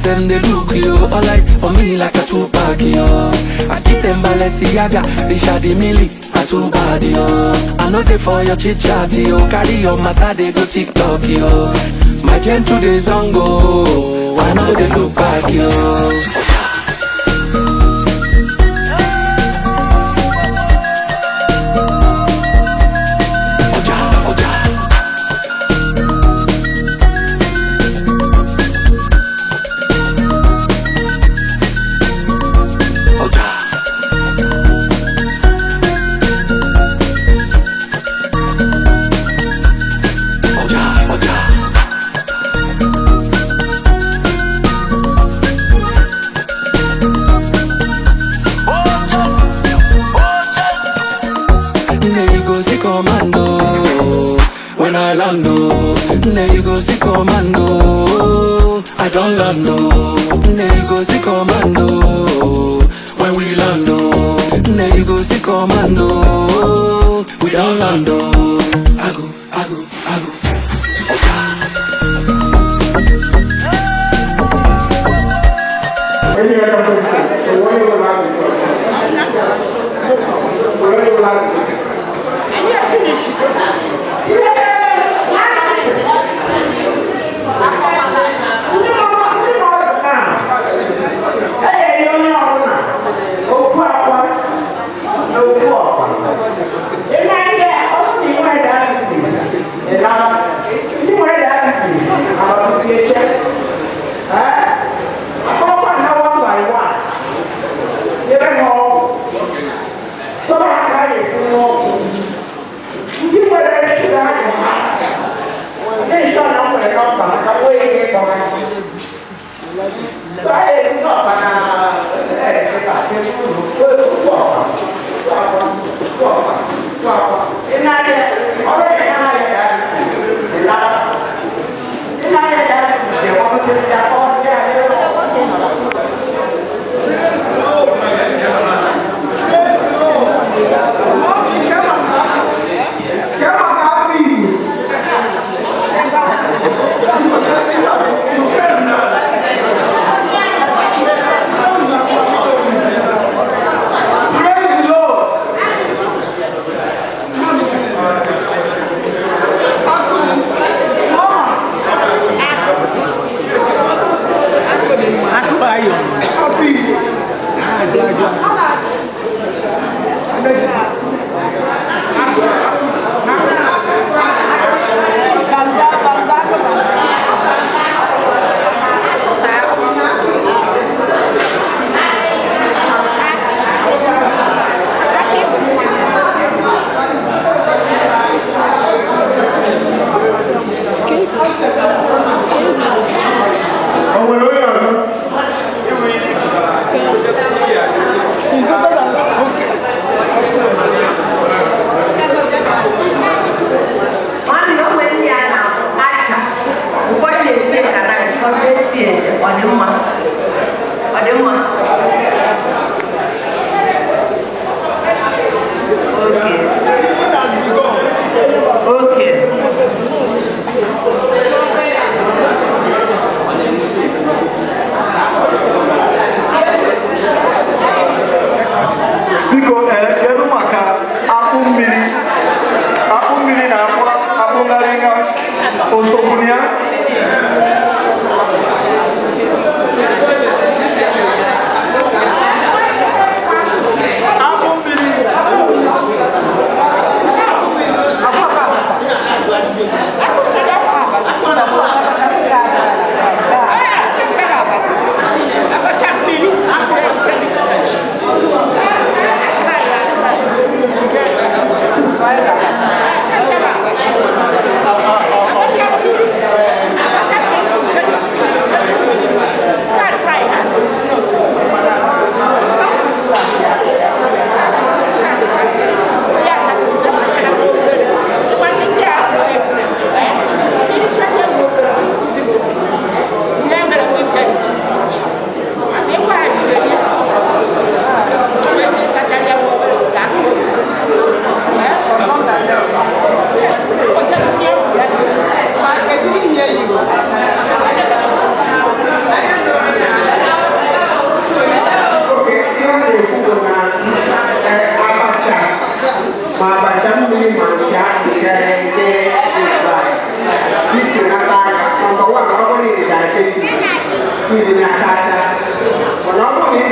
them they look you. All eyes on me like a Tupac yo. I give them Balenciaga, Richard Mille, a too bad yo. I know they for your chit chat yo. Carry your matter they go TikTok yo. My gentle days on go. I know they look back yo. Commando, when I land, there you go see commando. I don't land, there you go see commando. When we land, there you go see commando. We don't land, I go.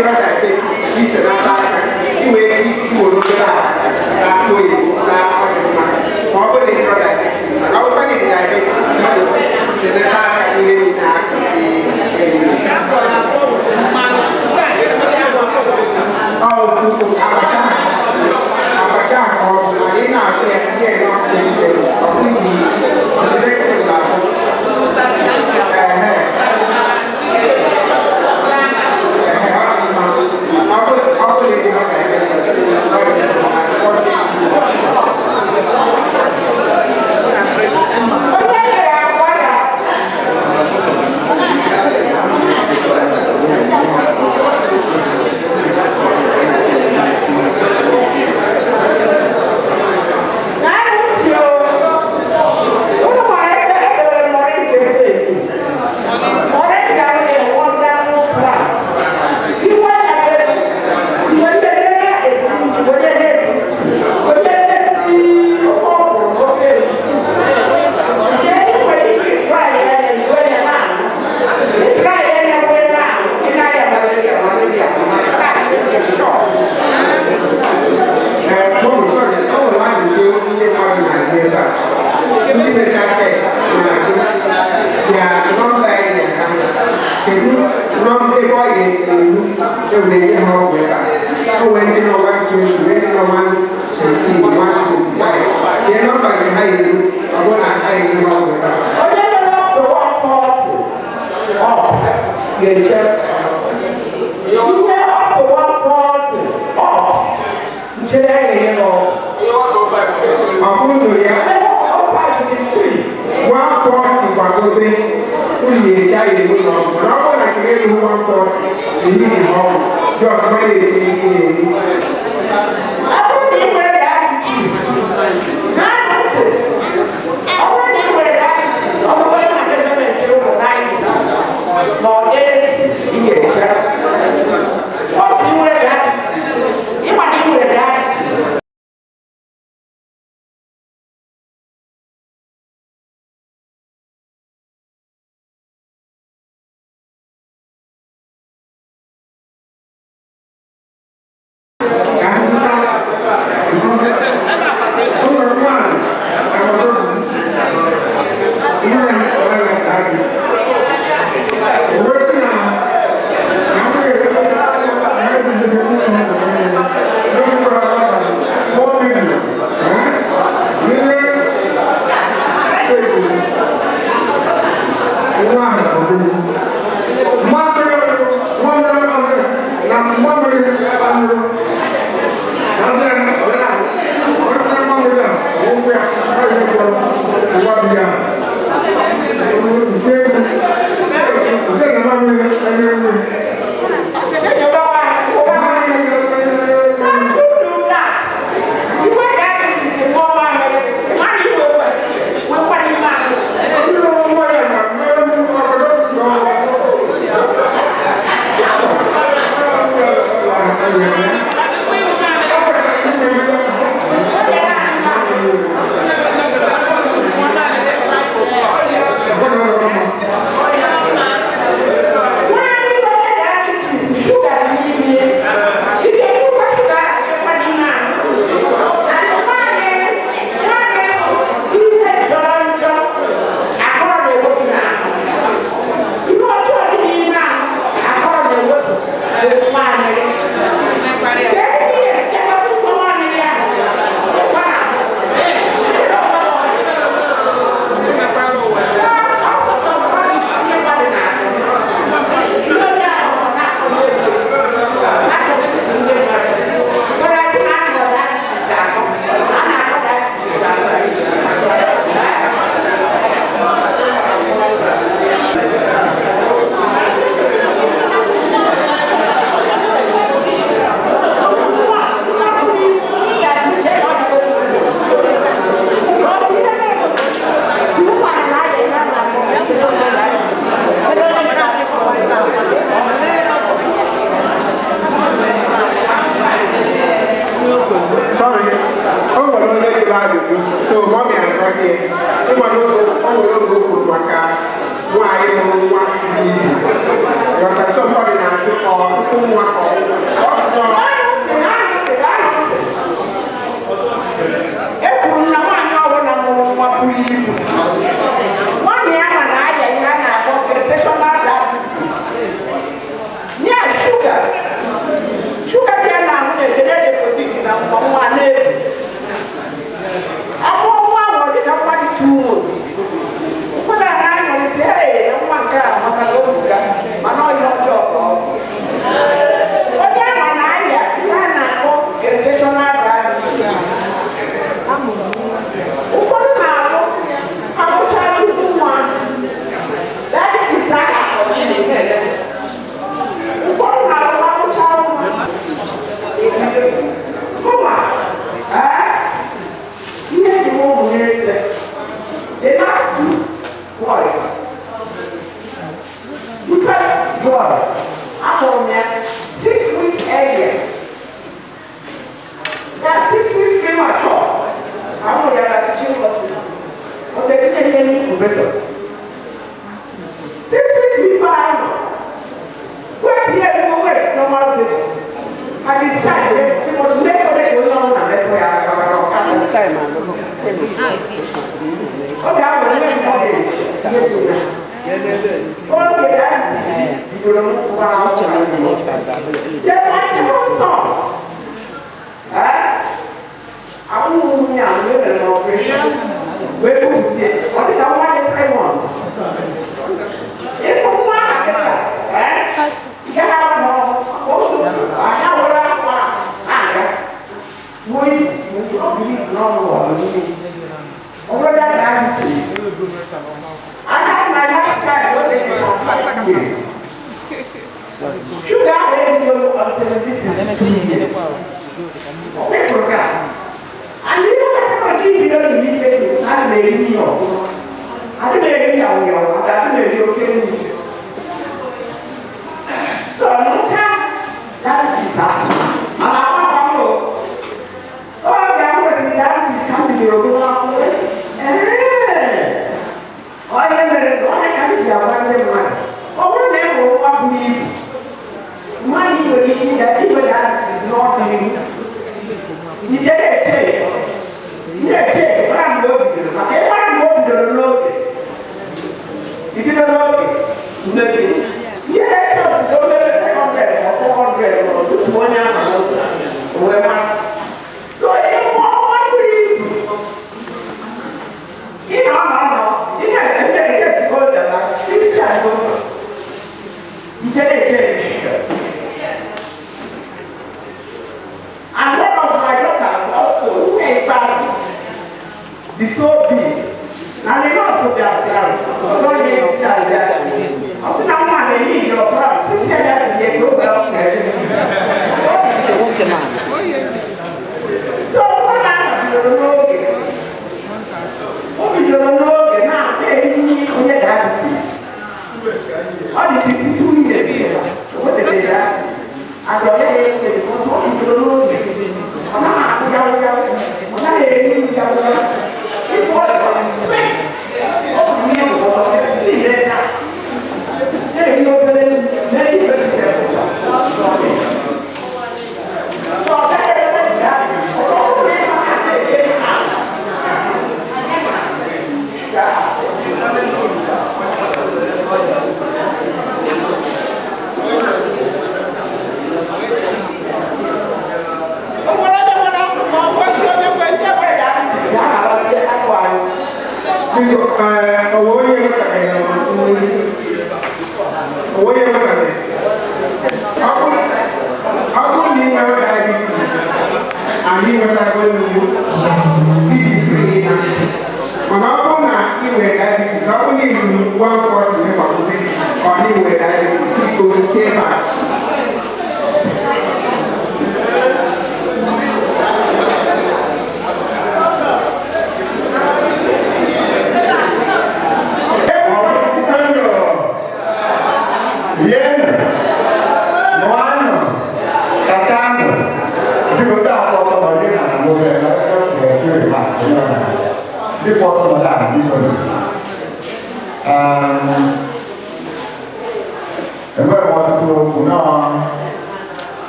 kira diabetes is another iwe ki wo lo kira la to yi la o ni ma ko ko ni kira diabetes ka o pa ni diabetes se na ta ka ni ni na asisi oh fu abacha ko na ni na te ke no ke ko ni ni ordinary or someone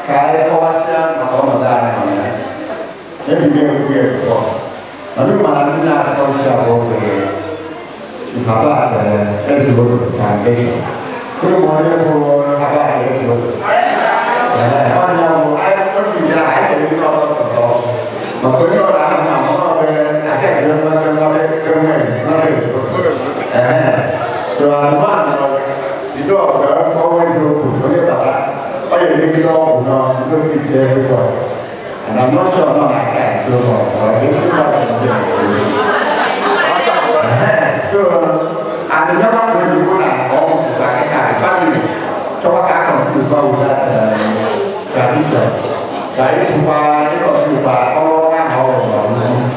cái Croatia mà có một gia đình này, cái gì đều kia có, mà lúc mà anh ra Croatia vô thì chỉ học lại cái gì cũng được làm cái gì, cứ mỗi đứa cô học lại cái gì cũng được, con nhau ai có gì ra ai chỉ đi lo có, mà cứ lo làm nào nó về ai sẽ làm nó về mình nó về, rồi anh bạn rồi itu ada kau itu boleh dapat apa yang kita guna itu kita buat. Dan masalah nak semua orang itu masih so ada yang boleh guna orang sebagai family. Coba kau cuba buat tradisi. Dari cuba itu cuba orang orang.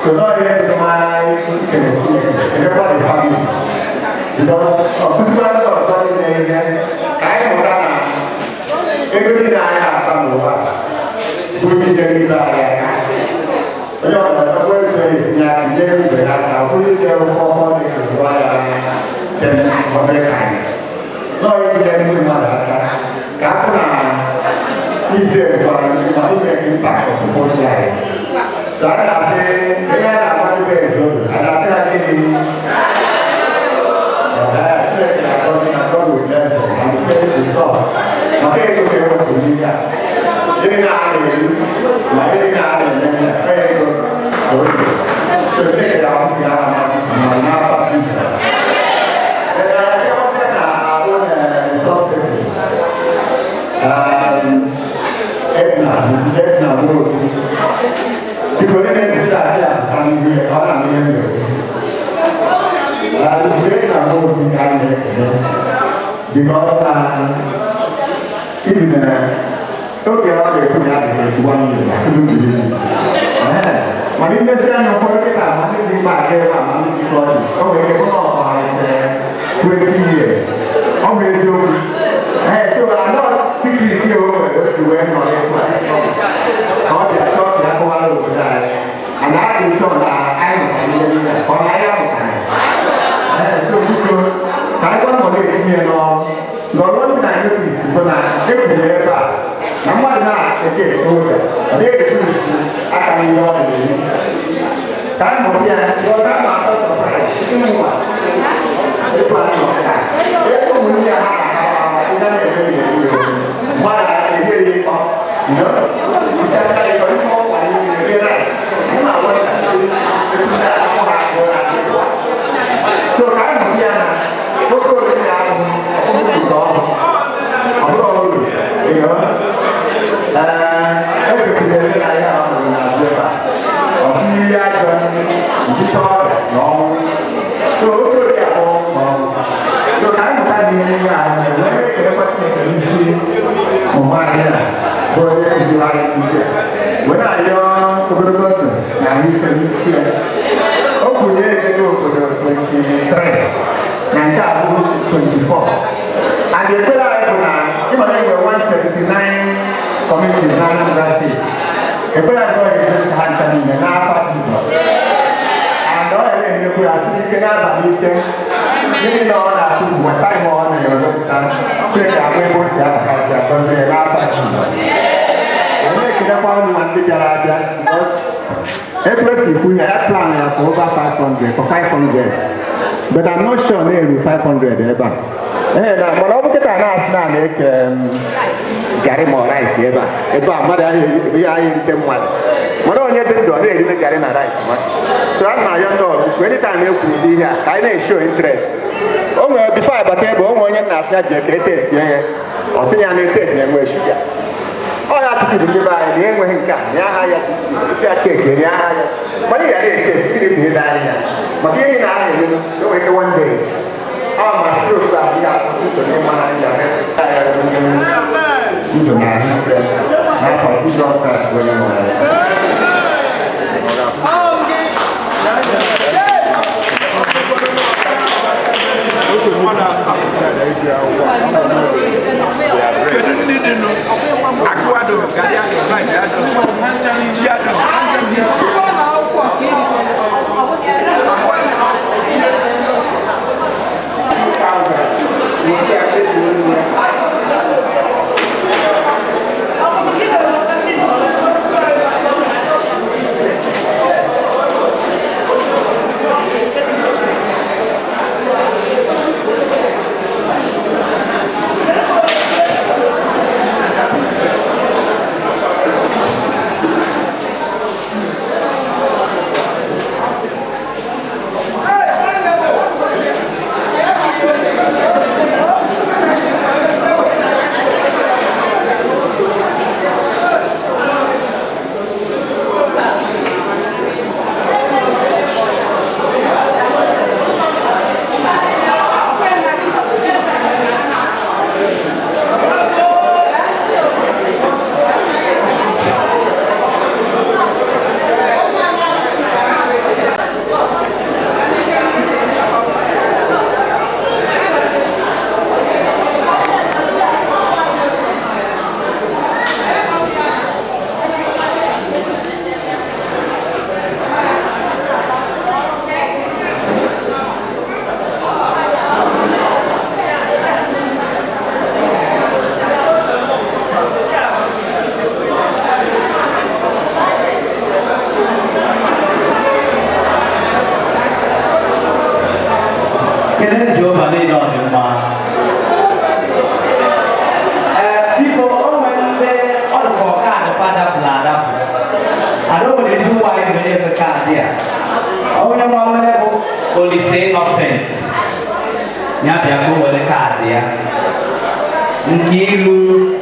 So dia cuma kena pada family. Jadi, kebetulan kalau tadi ni, kaya orang itu tidak ada sama, bunyi jadi lah. Kalau ada apa yang saya jadi berada, bunyi jadi apa yang saya dan mereka. Kalau jadi mana, karena isi orang itu mungkin tak berpotensi. Saya ada, saya ada apa itu, ada saya ini. Mà cái tôi kêu tự nhiên nha, cái na thì mấy cái na thì cái tôi cái đó thì mà na phát triển. Cái vấn đề là luôn là số ép nào luôn. Thì với cái này là cái làm việc đó là như vậy. Đi ép nào luôn thì cái này because even tôi kêu là để tôi làm để tôi ăn nhiều mà đi cái xe nó có cái nào mà đi bài kia là mà đi coi có mấy cái có bài quên chi vậy không biết chưa tôi là nó suy nghĩ nhiều rồi tôi em nói có thể cho nhà công an được rồi anh đã đi cho là ai mà đi có lái đâu cái quan một cái gì nó lớn này nó thì phần nào cái vấn đề là nắm bắt ra cái tôi ở đây cái anh ta lo là gì cái một nhà do các bạn tôi phải cái mà cái phần nó cái tôi muốn nhà chúng ta để cái gì mà là cái gì có nữa chúng ta đây có những món quà như kia này cũng là quên là chúng ta có hàng rồi là cho cái một nhà tôi đi làm không được đó không rồi thì nữa cái việc gì này là làm việc à khi ra gần đi cho nó tôi đi học tôi thấy một cái gì là lấy cái vấn đề gì một mai này tôi đi làm gì bữa nay do tôi được biết là như thế kia có quyền cái tôi được quyền and that was 24. And the third one, even they were 179 communities in that state. The third one is Hansani, the Napa people. And all of them, you are speaking about these things. You know, that to what time on and you're going to take a way to the Napa people. And they can find one big area because every people have planned for over 500, for 500. But I'm not sure maybe 500 ever. Na mana bu kita na asna ne ke gari mo rice eba. Eba ma da bi ayi te mo. Mana onye te do ne ni gari na rice ma. So an na yo no when it time e ku di ya, kai na show interest. O me before ba te bo onye na asna je ke te ye. O ti ya ne te ne mo sugar. O ya ti bi ba ni enwe nka. Ya ha ya ti ya ke ke ya ha ya. Mani ya ne ke ti bi da ya. Ma ki ni na ni no we ke one day. My true family, I want to name my name. You don't have to. I thought you don't have to. the card here. Oh, no, no, only say offense. Nyabia go with the card here. Nkiru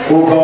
Ugo.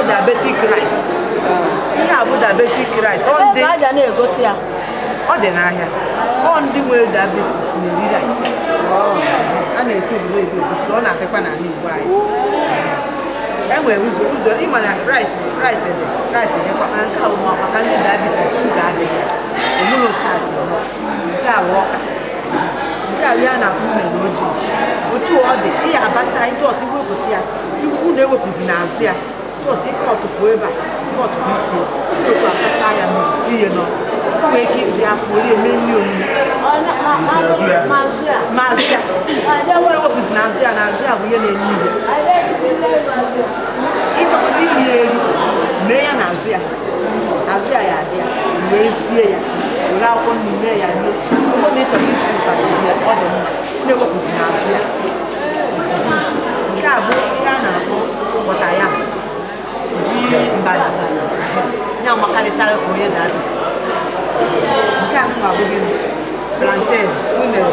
Diabetic rice. Diabetic rice. Ọ dị n'ahịa. Ọ ndị nwere diabetes na-eri rice. A na-esi obodo oyibo otu ọ na-adịkwa n'ala Igbo anyị. Enwere ụzọ ịma na rice nyekwa mana nke a bụ maka ndị diabetes shuga adịghị. Enwere starch nọ. Nke a bụ ọka. Nke a ya na-akpụ mmiri ojii. Otu ọ dị, ihe abacha ịtọsi wepụta ya. Ikwu na-ewepụzi n'azụ ya. Ịtọsi ike ọtụtụ ebe a. Ọtụtụ isi. Otu asacha ya ma isi ya nọ. Wee ka isi afọ onye eme nri onye mazụ ya ụlọ wepụzi n'azụ ya bụ ihe na-enye ihe ịchọpụta ihe eri mee ya n'azụ ya chara for onye diabetes. Nke a nwa abụghị plantain, unere.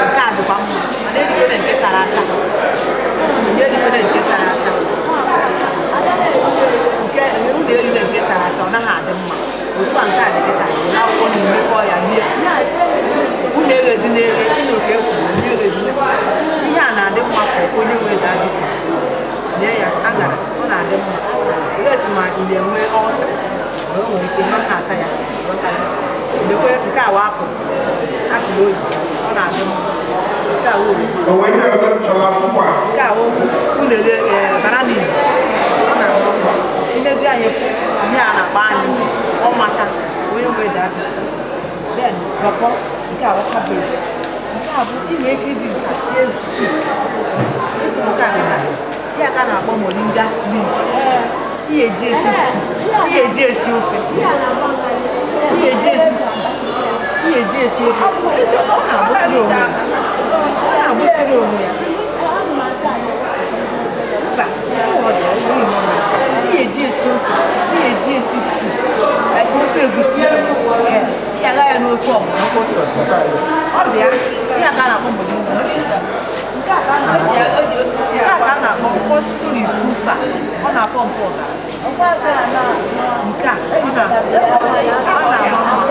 Nke a dịkwa mma, mana erikwana nke chara acha. Ndị erikwana nke chara acha. Nke unere erikwana nke chara acha, ọ naghị adị mma. Otu a nke a dị kịta, n'akwụkwọ na-emekọ ya rie. Unu eghezi na-eghe, ịnụ ka ekwuru, ndị eghezi na-eghe. Ihe a na-adị mma ka onye nwere diabetes. Nye ya aṅara, ọ na-adị mma. Resi ma ị na-enwe ọlsa, o nwere ike ha na-ata ya. Lekwe nke a wa apụl oyibo, ọ na-adị mma. Nke a wo nke a wo unere banana igbo, ọ na-adị mma. Imezi anyị ihe a na-akpa anyị ọmata onye nwere diabetes. Then pọpọ nke a wa cabbage. Nke a bụ ị nwere ike iji nka sie stew. Nke a dị ya ka na-akpọ moringa leaf. Ihe eji esi stew, ihe eji esi ofe, ihe eji esi ofe. Ọ na-agbụsiri onwe ya. Ọ na-agbụsiri onwe ya. Mba, ihe eji esi ofe, ihe eji esi stew, ofe egusi. Ya aga ya n'ofe ọgbụgbọ. Ọ bịa, ihe aka na-akpọ moringa. Nke a ka a na-akpọ because stool is too far. Ọ na-akpọ mpụ ọgara. Nke a ọ na-ama mma.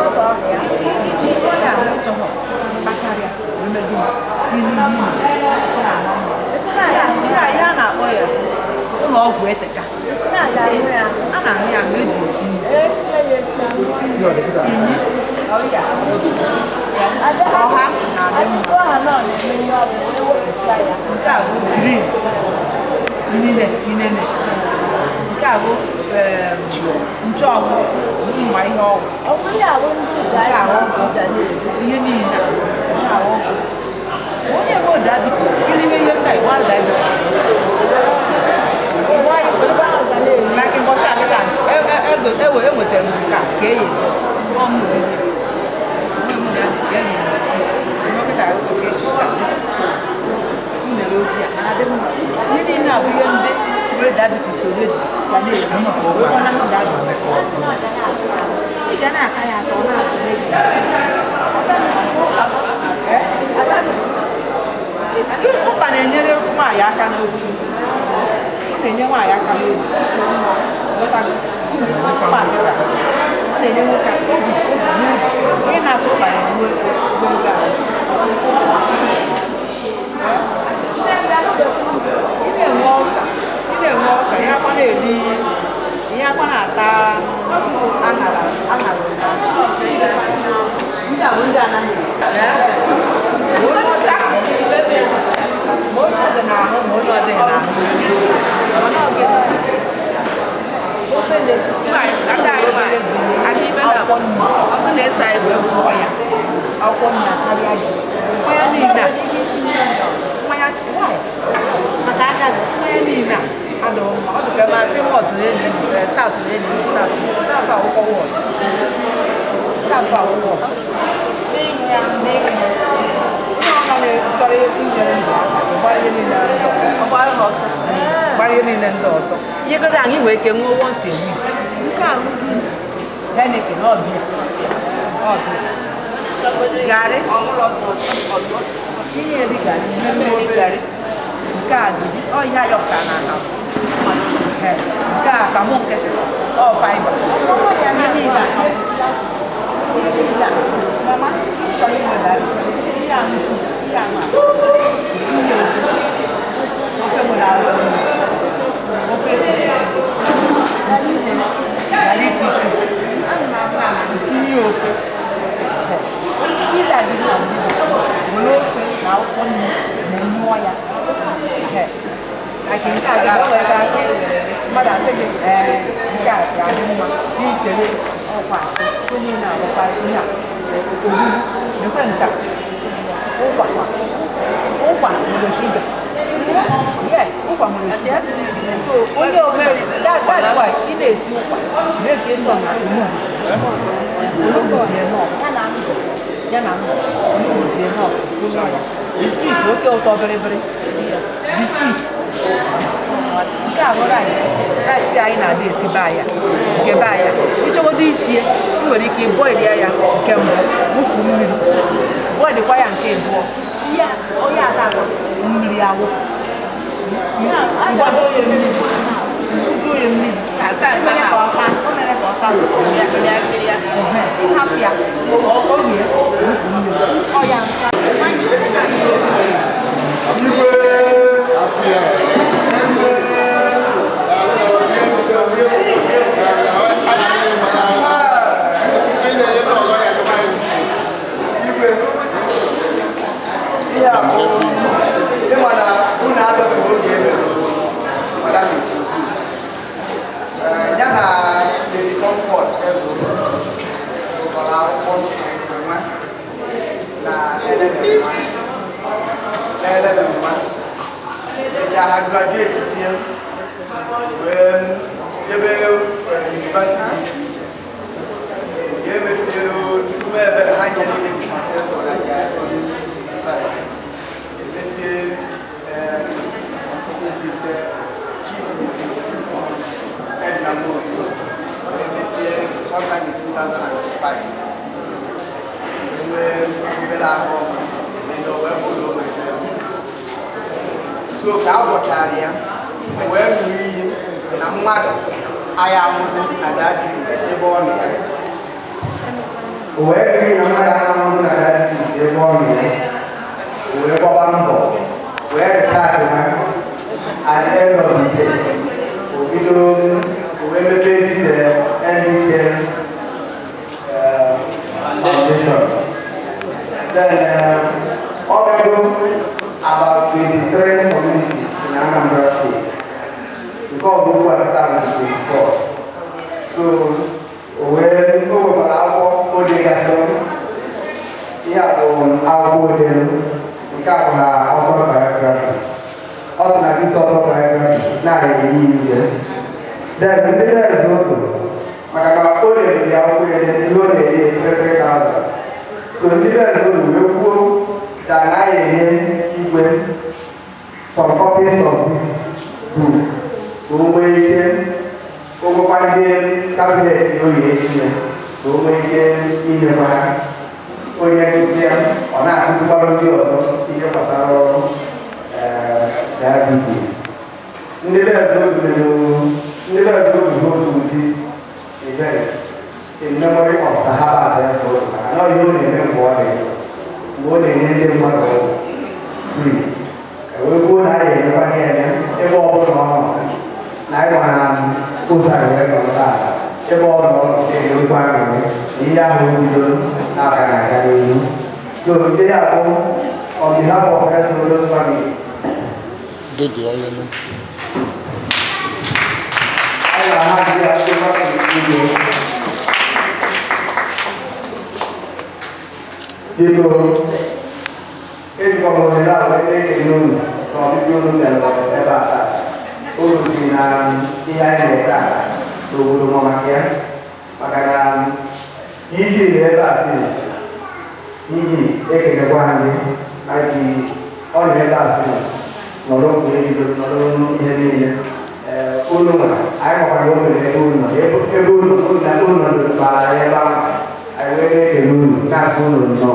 Onye ahụ chọrọ kpachara ya emedu tinye ihe ọ na-ama mma. Ihe a na-akpọ ya ụlọ ọgwụ eteka. A na-aṅụ ya mgbe eji esi nri. Ọha na-adị mma. Nke a bụ green inene. Nke a bụ nchọọgwụ mma ihe ọgwụ. Nke a ọgwụ ihe niile. Onye bụ diabetes, gịnị ihe ndị a diabetes? Like mbọsị akịta enwetara m nke a ka eyi unere ojii a na-adị mma. Ihe niile abụ ihe ndị nwere diabetes oredi ga na-eri ị ga na-aka ya atọ ụkpa na-enyere nwaanyị aka n'obi. Ọ na-enye nwaanyị aka n'obi. Ọ na-enye nwoke obi onye na-atụ ụkpa na-enwe ogologo ahụ. Ị na-enwe ọsa ihe akwa na-eri ihe akwa na-ata aṅara ndị a bụ ndị anaghị ma onye ọ dị n'ahụ ma onye ọ dịghị n'ahụ. Akwụkwọ nri akarịa ji mmanya niile maka aka mmanya niile adịghị mma. Ọ dịka masị mọt na-enye staut na-enye staut akwụkwọ wọs onye chọrọ inyere ndụ aka gbara ihe niile ndị ọzọ. Ihe godo anyị nwee ike ṅụọ once a week. Nke a Heineken ọbịa garị ihe eri garị nke a dị ọhịa yọpụta na aka nke a ka mụ nkịtị ọ fiber ihe niile mama chọrọ iweda ihe ahụ ihe ahụ tinye ofe nwere ahụ ofe si tinye garị tishu tinye ofe ile a dị na were ofe na akwụkwọ nri na mmụọ ya aka nke a ga-agbanwe asị mmadụ asị gị nke a ga-adị mma n'isere ọkwa asị onye na-arụkwa ihe a oruru nekwe nka ụkwa nwere shuga. Yes, ụkwa nwere shuga. So onye omeri that's why ị na-esi ụkwa na-eke sọ na onugbu dị enough ya na ndụ onugbu dị enough biskit oke ụtọ bịrịbịrị biskit nke a bụ rice anyị na-adị esi baa ya nke baa ya ịchọgodo isi ị nwere ike ịbọịlị ya nke mbụ wụpụ mmiri bọịlịkwa ya nke abụọ onye aka mmiri awụ mgbado onye mmiri mere ka ọka hapụ ya orie ọ ya graduate this year when they were university. They were saying to me about how can you make success for that guy on the side. They say this is chief Mrs. Edna Moore. They say sometime in 2005. They were so ka agwọchara ya wee ruru iyi na mmadụ agha amụzi na diabetes ebe ọ nọ ya wee ruru na mmadụ agha amụzi na diabetes ebe ọ nọ ya wee gbaba mbọ wee research ha at the end of the day obido wee mepee this NDK foundation then ọ gago about 23 communities in Anambra State. Because we were started in 24. So when we were out of the here on our model, we got our autobiography. Also, this autobiography, now in the then we did that as well. But about only the outward and the only 3,000. So we did that as well. That I even some copies of this book. We can overfind cabinet in the diabetes. Never go to this event in memory of Sahaba. Now you remember what one in Indian mother free. We go now in the funny and evolve on. I want to put that away from that. Evolve on the requirement. In that we do not have so today on behalf of Esmeralda's family. Did you? I have Itu, kalau kita boleh minum, kalau minum dalam bahasa, urusan tiada kita, dulu makan, makanan, ini bahasa, ini kehidupan ini, aji, orang bahasa, nolong ini, nolong ini, ulung, ayam makan ulung, ulung, bahaya bang. I will get a room, not full no.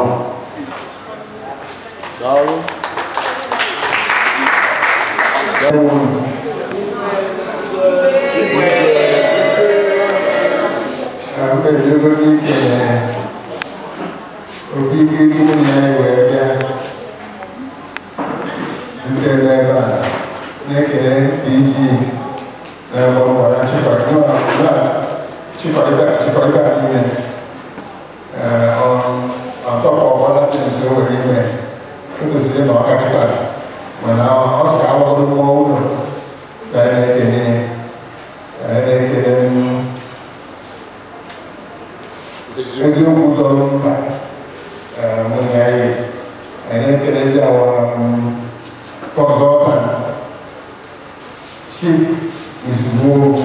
Sorry. I'm going to go to on top of other things over here, itu saja nak kata, mana orang kalau orang mau, saya ini sebelum muncul mengenai ini kita jawab konsultan chief Wisnu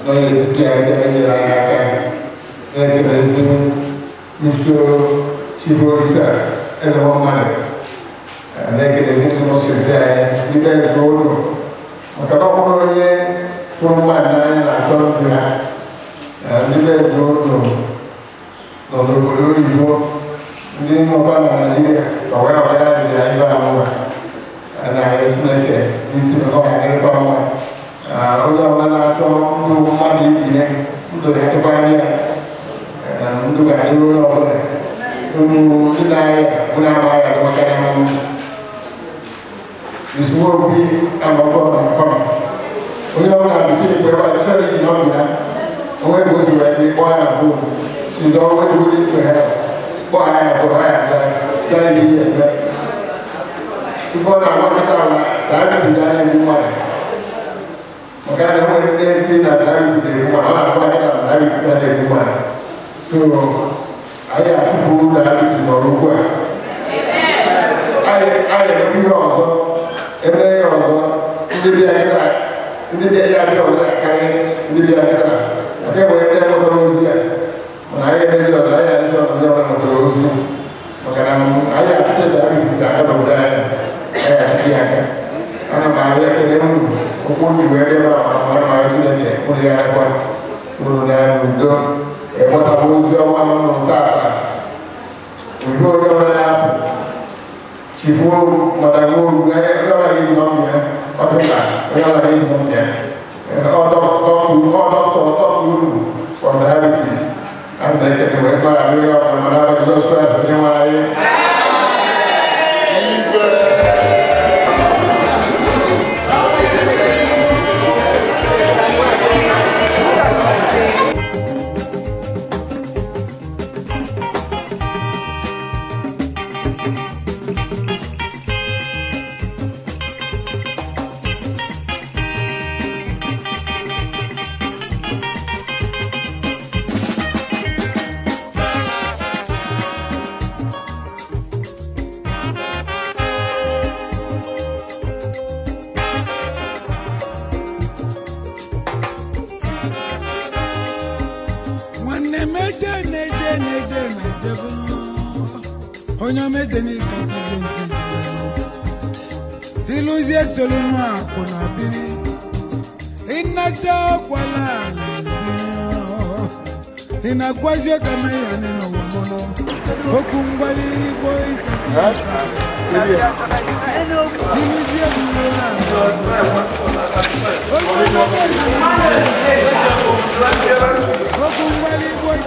saya jadi Mr. Chiborisa and one man. And they get a little more say, you guys go maka kalau punya rumah lain lah kalau dia dia dulu ini apa namanya kalau ada dia itu apa ada sebenarnya di sini kalau ada apa orang mana cuma rumah ini untuk yang kebanyakan untuk yang dulu apa untuk kita guna bayar makanan di semua bui apa orang nak bikin berapa cari di mana orang boleh buat di mana pun sudah orang boleh buat dari dia Ibu nak kita dah berjalan di rumah. Maka orang kita dah di rumah, orang kita dah di rumah. So, ayah tu dah di rumah. Ayah lebih orang, ini dia orang kaya, ini dia kita. Ada banyak orang Rusia. Ayah ni orang Rusia. Makanan ayah kita dari kita ada budaya dia kan karena ayah kita pun juga dia orang ayah kita dia kuliah apa kuliah dulu masa bulu juga orang tak itu orang cipu matamu gaya orang lagi nomnya apa tak orang lagi nomnya top diabetes anda kita wesma ada mana ada sesuatu yang lain Iluzie solunwa kuna bini Inata kwa inakwazio kama ya neno wamono Okungwali boy Iluzie solunwa Okungwali boy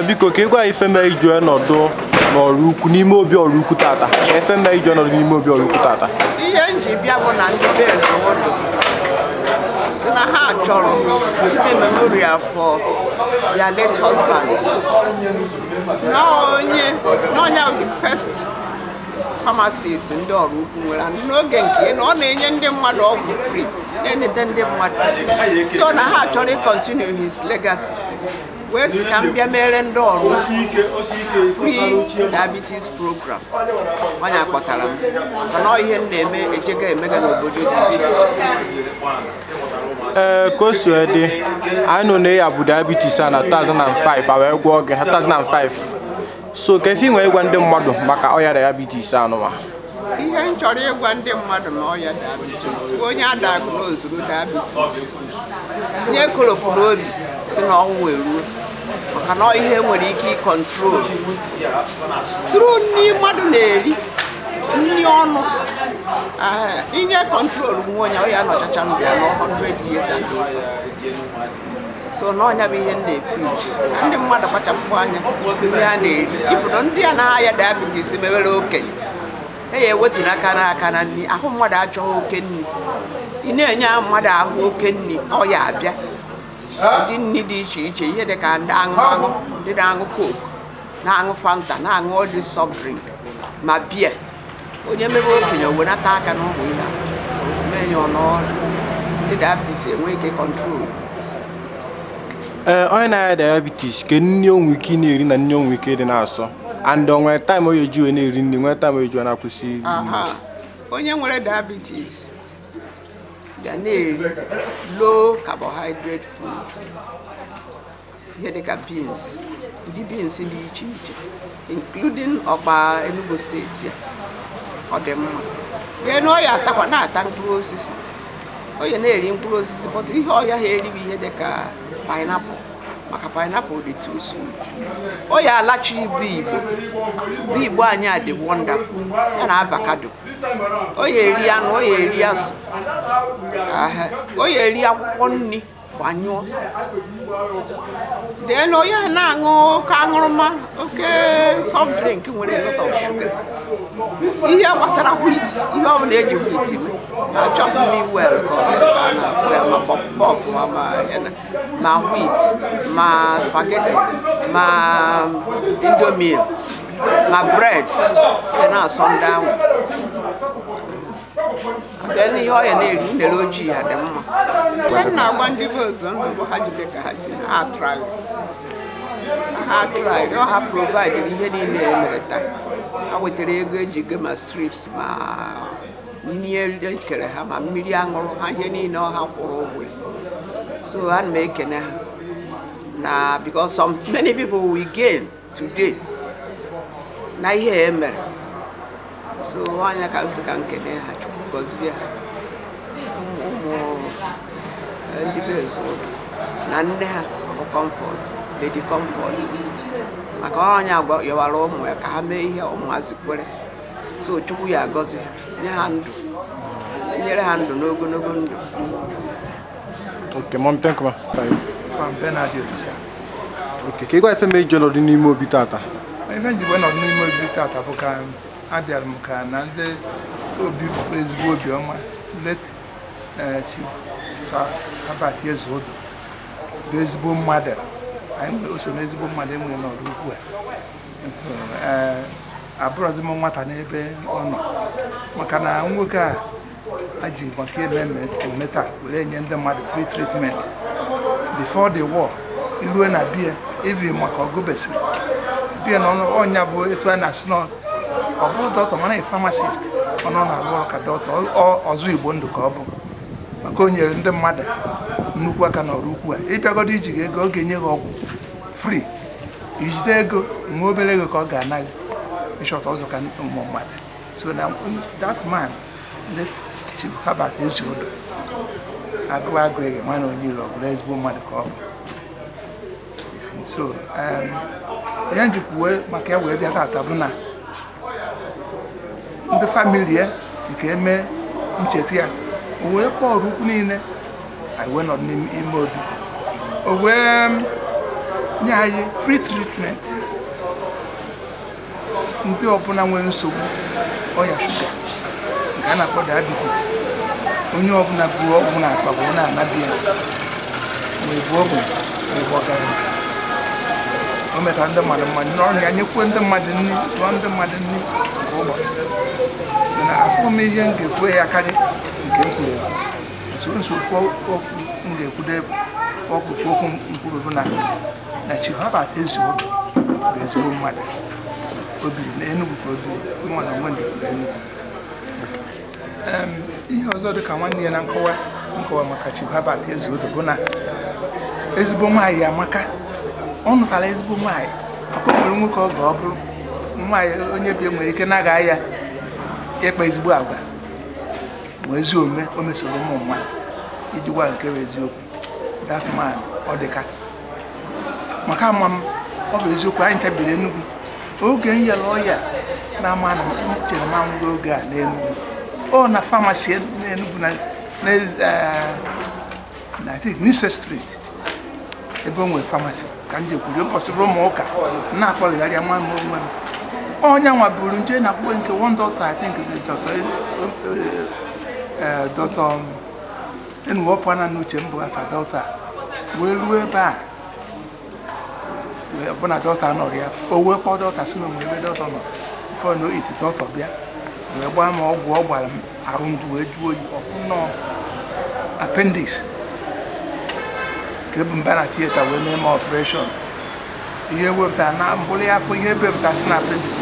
biko ka ịgwa ife mere iju ọnọdụ n'ọrụ ukwu n'ime obi ọrụ ukwu tata efe mma iji ọnọdụ n'ime obi ọrụ ukwu tata ihe nji bịa bụ na ndị be ezewodo si na ha chọrọ ime memorial for their late husband n'onye the first pharmacist ndị ọrụ ukwu nwere n'oge nke na ọ na-enye ndị mmadụ ọgwụ free na-enete ndị mmadụ so na ha chọrọ continue his legacy wee sị ka m bịa mere ndị ọrụ free diabetes program onye akpọtara m mana ihe m na-eme ejega emega n'obodo ka o so dị anyị nọ na ya bụ diabetes a na 2005 a wee gwọọ gị 2005 so ka efe nwere ịgwa ndị mmadụ maka ọya diabetes anụwa ihe m chọrọ ịgwa ndị mmadụ na ọya diabetes onye a diagnosed diabetes nye kolopụrụ obi si na ọnwụ eruo maka na ihe nwere ike ịkọntrol tụrụ nri mmadụ na-eri nri ọnụ inye kọntrol nwa onye ọya nọchacha ndụ ya na 100 years and over. So na ọnya bụ ihe m na-epreach ka ndị mmadụ kpachapụ anya ihe a na-eri ịpụrụ ndị a na-aya diabetes mewere okenye ya ewetu n'aka n'aka na nri ahụ mmadụ achọghị oke nri ị na-enye mmadụ ahụ oke nri ọya abịa ụdị nri dị iche iche ihe dị ka ndị aṅụ ndị na-aṅụ coke na-aṅụ fanta na-aṅụ ọdị soft drink ma biya onye mebe okenye wenata aka na ụmụ ihe menye ọnọọrụ ndị diabetes enwe ike kọntrol onye na-aya diabetes ke nri onwe ike na-eri na nri onwe ike dị na-asọ and onwe time o yeji wee na-eri nri nwere time o yeji na-akwụsị iri onye nwere diabetes ga na-eri low carbohydrate food ihe dịka beans ndị beans dị iche iche including ọkpa Enugu steeti ya ọ dị mma ya na ọya atakwa na-ata mkpụrụ osisi onye na-eri mkpụrụ osisi but ihe ọya ha erighị ihe dịka pineapple maka pineapple dị too sweet ọya alachi bụ igbo anyị a dị wonderful ya na avocado oya eri anụ oya eri azụ oya eri akwụkwọ nri gbanyụọ then oya na-aṅụ ka aṅụrụma oke soft drink nwere a lot of sugar ihe gbasara wheat ihe ọ bụla eji wheat achọpụ m iwel ma pọf ma wheat ma spaghetti ma indomie ma bread na-asọ ndị ahụ then ihe ọya na-eri unere ojii ya dị mma ihe m na-agba ndị be ọzọ ndụ bụ ha jide ka ha ji ha try ha provide ihe niile emere taa ha wetara ego eji go ma strips ma nri ekere ha ma mmiri aṅụrụ ha ihe niile ọha kwụrụ ụgwọ so ana m ekene ha na because many people will gain today na ihe emere so anya ka m sị ka nkene ha chukwu gọzie ụmụ ndị be ezewodo na nne ha bụ Comfort Lady Comfort maka onye yọwara ụmụ ya ka ha mee ihe ụmụazị kwere so chukwu ya agọzi nye ha ndụ tinyere ha ndụ n'ogologo ndụ. Okay, Mom, thank you. From Bernard Yotisha. Okay, ka ịgwa efe mee ije nọdụ n'ime obi tata Ife nji wee nọdụ n'ime obi tata bụ ka abịara m ka na ndị obi ezigbo obiọma late Chief Sir Herbert Ezeodo bụ ezigbo mmadụ anyị nwere oso n'ezigbo mmadụ enwere n'ọrụ ukwu a abụrụzi m nwata n'ebe ọ nọ maka na nwoke a ji maka eme taa were enye ndị mmadụ free treatment before the war ilue na bie evri maka ọgụbesiri bie na ọnya bụ etu a na-asị na ọ bụrụ dọkịta mana pharmacist ọ nọ na-arụ ọrụ ka dọkịta ọzọ Igbo ndụ ka ọ bụ maka o nyere ndị mmadụ nnukwu aka n'ọrụ ukwu a ịbịagodo iji gị ego ọ ga-enye gị ọgwụ free ijide ego nwa obere ego ka ọ ga-anaghị ịchọta ọzọ ka ụmụ mmadụ so na that man Chief Herbert Ezeodo agụghị mana onye ilo ọ bụla ezigbo mmadụ ka ọ bụ so ya njikwuwe maka ya wee bịa tata bụ na ndị famili ya si ka eme ncheta ya o wee kpọọ ọrụ ukwu niile anyị wee nọ n'ime obi o wee nye anyị free treatment ndị ọbụla nwere nsogbu ọya shuga nke a na-akpọ diabetes onye ọbụla bụ ọgwụ na-akpa bụ na-anabi ya ma ebu ọgwụ ma ebu ọgaranya o metara ndị mmadụ mmadụ n'ọrụ ya nyekwe ndị mmadụ nri tụọ ndị mmadụ nri nke ụbọchị mana afọ m ihe m ga-ekwu ya karị nke m kwuru nsogbu okwu m ga-ekwudo ọkpụkpụ okwu mkpụrụ bụ na Chief-Herbert Ezeodo bụ ezigbo mmadụ o biri n'Enugu ka o biri nwa na onwe ndị Enugu ihe ọzọ dị ka nwanne ya na nkọwa maka Chief-Herbert Ezeodo bụ na ezigbo nwaanyị amaka ọ nụtara ezigbo nwaanyị akwa nwere nwoke oge ọ bụrụ nwaanyị onye bi nwere ike na-aga ya ịkpa ezigbo agwa bụ ezi omume o mesoro ụmụ mmadụ iji gwa nke bụ eziokwu that man ọ dịka maka ama m ọ bụ eziokwu anyị chabiri Enugu oge m yere ọya na ama na chere ma ngwa oge a n'Enugu ọ na famasi n'Enugu na I think Nise Street ebe o nwere famasi ka m jekwuru ụbọchị ụmụ ụka na-akpọgharịa nwa m onwe m onye nwa buru nje na akwụkwọ nke one doctor I think Dr. Enuopana n'uche m bụ afa doctor wee ruo ebe a bụ na doctor nọrọ ya o wee kpọọ doctor si na onwe ebe doctor nọ before no iti doctor bịa wee gbaa m ọgwụ ọ gbara m arụ ndụ wee jụọ oyi ọkpụnọ appendix ka ebu mba na theater wee mee m operation ihe wepụtara na mbụrụ ya afọ ihe bepụtara si na appendix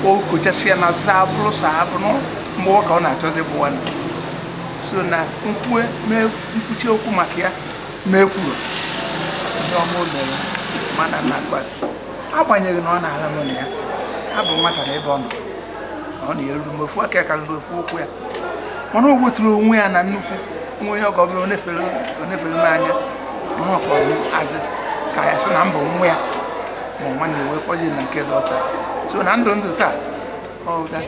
o kochasị ya na za bụrụ sa abụrụ mgbe ọ ka ọ na-achọzi bụ nwanne so na mkpuchi okwu maka ya mee kwuru ihe ọma o mere mana na-agbazi agbanyeghị na ọ na-ala m na ya abụ nwata na ebe ọ nọ ọ na-eru m ofu aka karịrị ofu okwu ya mana o wetụrụ onwe ya na nnukwu nwa onye ọgọ bụla onefere m anya mana ọ kpọrọ m azị ka ya so na mbụ nwa ya ma nwanne wee kpọji na nke dọta so na ndụ taa ọga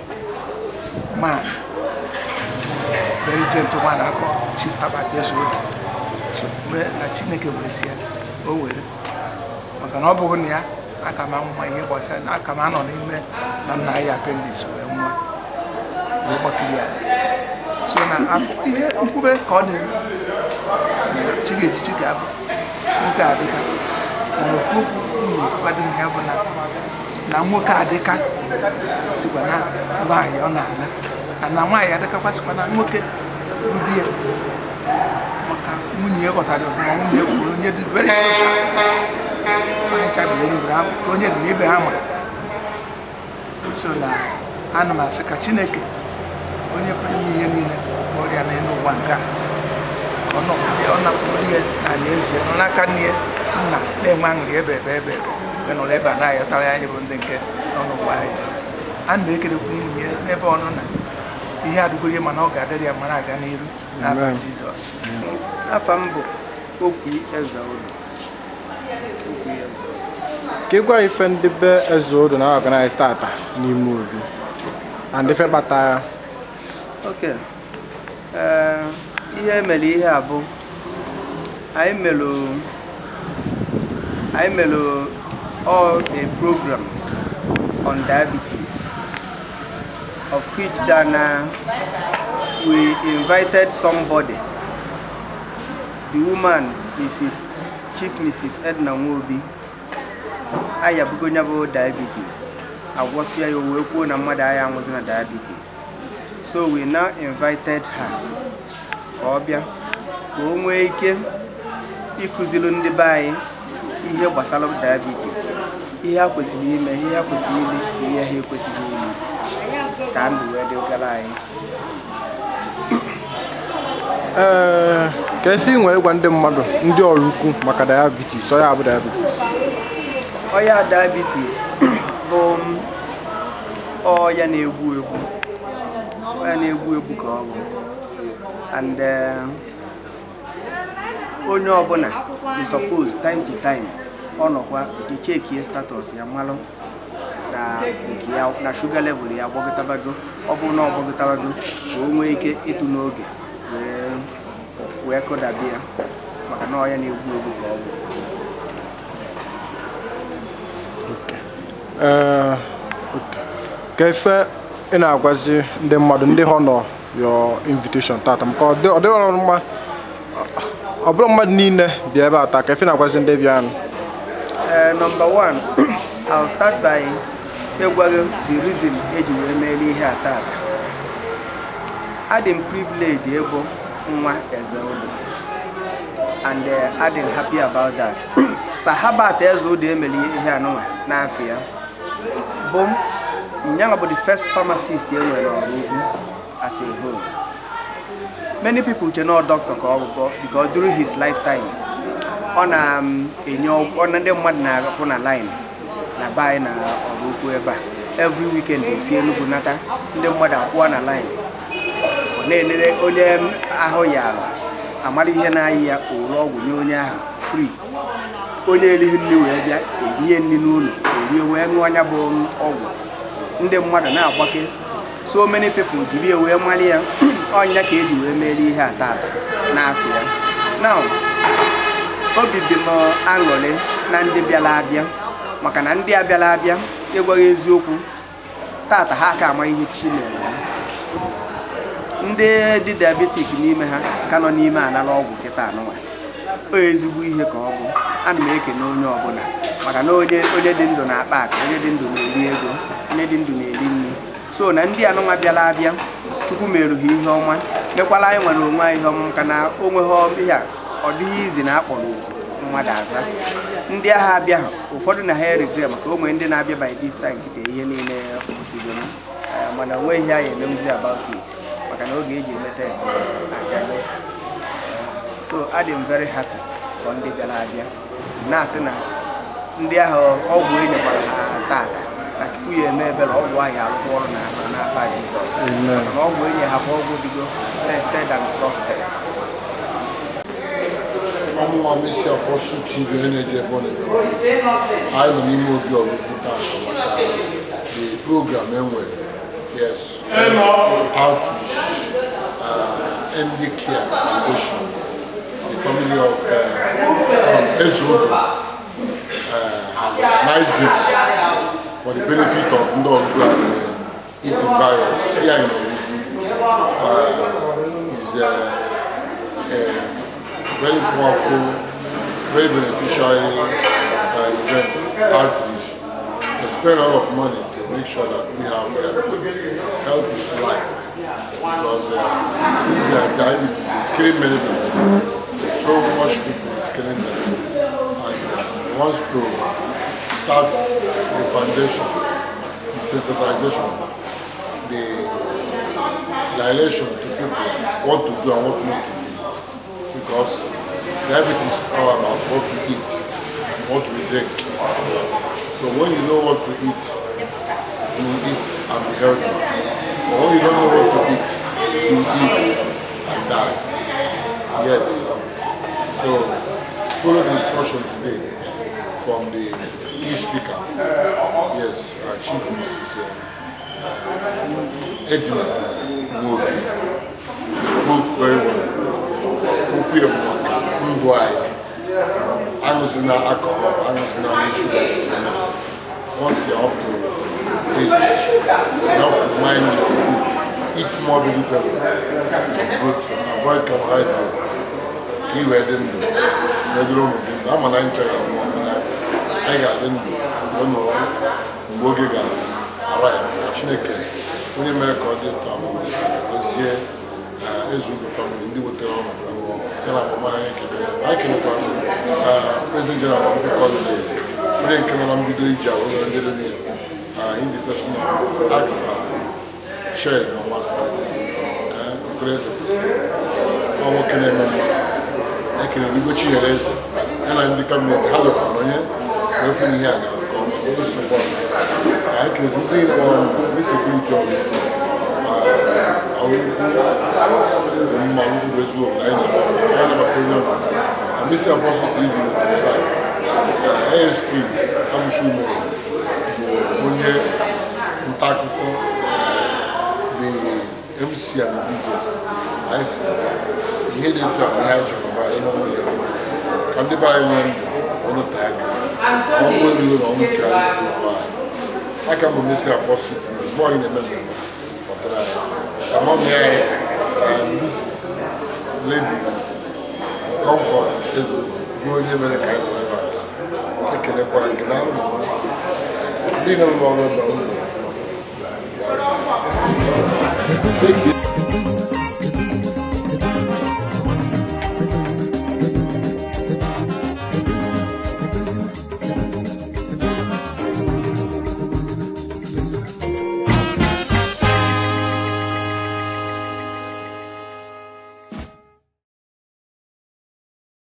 ma very gentleman akọ Chief-Herbert Ezeodo mgbe na Chineke were si ya o were maka na ọ bụghị na ya aka m nwa ihe gbasara na aka m anọ n'ime na nna ya appendix wee nwa wee gbakiri ya so na afọ ihe nkwube ka ọ dị chi ga-abụ nwoke adịka mana ofu okwu kwado ihe bụ na nwoke adịka sikwa na nwaanyị ọ na-ala na nwaanyị adịkakwa sikwa na nwoke bụ di ya maka nwunye ya ghọtara ọfụma nwunye ya kwuru onye dị very social onye dị ibe ha ma so na ana m asị ka Chineke onye pụrụ ime ihe niile ọrịa n'elu ụwa nke a ọ napụrụ ihe n'ala ezi nọ n'aka nne ya nna na-enwe aṅụrị ebe nọrọ ebe a na-ayọtara anyị bụ ndị nke nọ n'ụwa anyị a na-ekelekwu nwunye n'ebe ọ nọ na ihe adịgoro mana ọ ga-adịrị ya mara aga n'iru n'afọ Jizọs. Afa m bụ Okwi Ezeodo. ka ịgwa ife ndị be Ezeodo na organize tata n'ime obi na ndị fe kpata ya. Okay. Ihe mere ihe a bụ anyị melu all a program on diabetes of which then we invited somebody, the woman Chief Mrs. Edna Nwobi ayabugo diabetes agwọsịa ya wee kwuo na mmadụ aya anwụzi na diabetes. So we now invited her ka ọ bịa ka o nwee ike ịkụziri ndị be anyị ihe gbasara diabetes, ihe ha kwesịrị ime, ihe ha kwesịrị ime, ihe ha ekwesịghị ime ka ndụ wee dị gara anyị. Ka efe nwere ịgwa ndị mmadụ ndị ọrụ ukwu maka diabetes, ọya bụ diabetes. Ọya diabetes bụ ọya na-egbu egbu. Ọya na-egbu egbu ka ọ bụ. And onye ọbụla is supposed time to time ọ nọkwa check your status ya malụ na sugar level ya gbagọtabago. Ọ bụ na ọ gbagọtabago ka o nwee ike ịtụ n'oge wee kọdabi ya maka na ọya na-egbu egbu ka ọ bụ. ife ị na-agwazi ndị mmadụ ndị honor your invitation tata maka ọ dịrọ mma ọ bụrụ mmadụ niile bịa ebe a taa ka ife na-agwazi ndị bịa. Number one, I'll start by ịgwaghị the reason eji wee meere ihe a tata. Adị m privilege ịbụ nwa Ezeodo and adị m happy about that. Sahabat Ezeodo emeli ihe anụnwa n'afọ ya bụ Nyanga bụ the first pharmacist enwere n'Ọrụugwu as a whole. Many people know doctor because during his lifetime ọ na-enye ndị mmadụ na-agapụ na line na buy na Ọrụugwu ebe a. Every weekend o si Enugu nata ndị mmadụ akwụọ na line ọ na-enere onye ahụ ya alụ amara ihe na-ayị ya ore ọgwụ nye onye ahụ free. Onye erighị nri wee bịa enye nri n'ụlọ erie wee ṅụọ anya bụ ọgwụ ndị mmadụ na-agbake. So many people jiri wee mara ya ọnya ka eji wee mere ihe a tata n'afọ ya. Now obi dị m aṅụrị na ndị bịara abịa maka na ndị abịara abịa ịgwaghị eziokwu tata ha ka ama ihe chi mere. Ndị dị diabetic n'ime ha ka nọ n'ime anara ọgwụ kịta anụnwa o ezigbo ihe ka ọ bụ. Ana m ekene onye ọbụla maka na onye dị ndụ na-akpa aka, onye dị ndụ na-eri ego, onye dị ndụ na-eri nri. So na ndị anụnwa bịara abịa Chukwu mere ha ihe ọma mekwala anyị nwere onwe anyị ihe ọma maka na onwe ha ọ dịghị izi na akpọrọ mmadụ aza. Ndị agha abịa ụfọdụ na ha regret maka onwe ndị na-abịa by this time kịta ihe niile osigoro mana onwe ihe anyị emewuzi about it maka na oge eji eme test agaghị. So adị m very happy for ndị bịara abịa na-asị na ndị ahụ ọgwụ enyekwara ha tata na Chukwu ya eme ebere ọgwụ ahụ arụkwa ọrụ n'afọ Jizọs na ọgwụ enye ha bụ ọgwụ digo tested and trusted. Ọmụma Messi Apostle TV na-eje ebe ọ na-ebe anyị nọ n'ime obi Ọrụugwu taa the program enwere yes outreach MD Care Foundation, the family of Ezeodo has organized this for the benefit of ndị Ọrụugwu eating virus here in Ọrụugwu is very powerful, very beneficial event outreach. They spend a lot of money to make sure that we have health is life because diabetes is killing many people. So much people is killing them. And he wants to start the foundation, the sensitization, the dilation to people what to do and what not to do. Because diabetes is all about what we eat, what we drink. So when you know what to eat, you eat and be healthy. But when you don't know what to eat, you eat and die. Yes. So follow the instruction today from the key speaker. Yes, our chief Mrs. Edna Moore. He spoke very well. Anosina alcohol, anosina sugar. Once you're up to age, you have to mind your food. Eat more vegetables, avoid carbohydrates. Keep wedding. I'm an anchor. I got in. Don't know. Bogiga. Alright. Chineke. When you make all this time, let's see. Ezeodo family. Ndi wote wana. Kala mama I can President General of the Colonies. We didn't come on the DJ, we didn't in the person acts shared on one side. President, I'm working in I can do what you have and I'm becoming a hard money. Nothing here now. Support. I can something on this security. Messi Apostle TV ASP Amushume onye ntaakụkọ the MC and the DJ I see ihe dị ntụ a ihe achọrọ ba ihe ọmụ ya ka ndị be anyị nwee ndụ ọnụ taa aka ọmụ elu na ọmụ ka anyị tụrụ anyị aka bụ Messi Apostle TV born in a member. Among the this is lady comfort is going in very kind of taking a point and out. Being a member. Thank you.